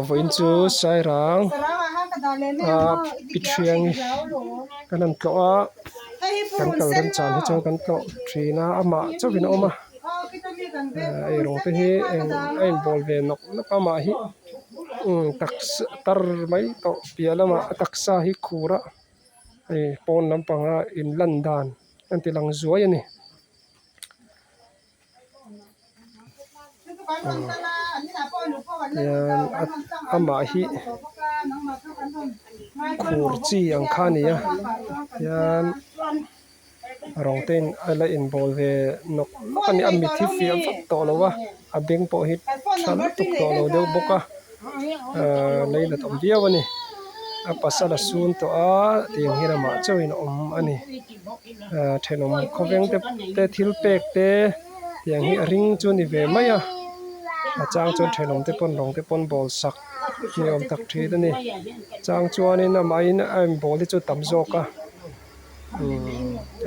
Voin chu sai rang pithiang kanan tloa kan kalrem chan hi chaw kan tlo thina ama chawin oma ai rong te hi ein bol ve nok ama hi tar mai to pialama taksa hi khura ai pon lampanga in landan antilang zuai ani yan ama hi khur chi ang khania yan rong ten ala in bol ve nok ani ami thi fi vat to lowa a beng po hit thal tuk to lo deu boka leila tom diawani a pasala sun to a tiang hirama chawin ani thenom khoveng te thil pek te tiang hi ring chu ni ve maya chang chon thenom te pon long te pon bol sak ni om tak thi da ni chang chuanin a mai na am bol chu tam zoka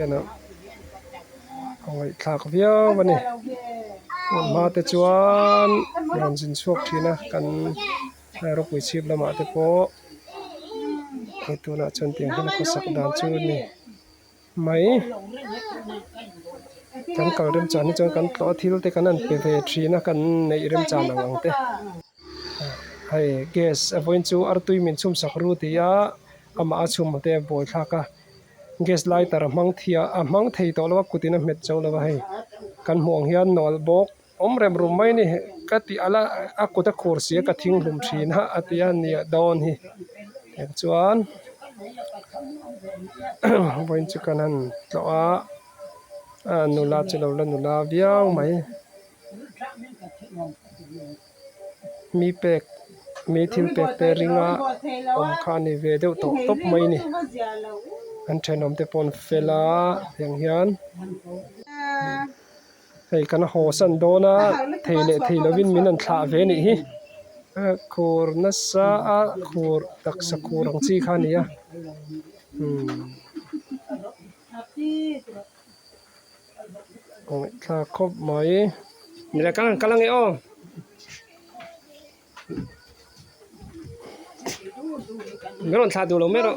ena oi thak viau wani ma te chuan ron jin chuak thina kan ro pui chip lama te po ituna chon tiang hin ko sak dan chu ni mai kan kal rem chan ni chon kan tlo thil te kan an pe ve thina kan nei rem chan ang te hai gas avoin chu artui min chum sak ru tia ama chum te boi thaka gas lighter mang thei to lawa kutina met chaw lawa hai kan muang hian nol bok om rem rum mai ni kati ala akuta khur sia ka thing hlum thina atia nia don hi chuan voin chu kanan tloa nula chelo la nula viau mai mi thil pek te ringa om khani ve deuh to top mai ni an thenom te pon fela yang hian hei kan ho san dona theilovin min an thla ve ni hi khur na sa a khur taksa khurang chi khania thla khop mai nila kalang e o meron thla du lo mero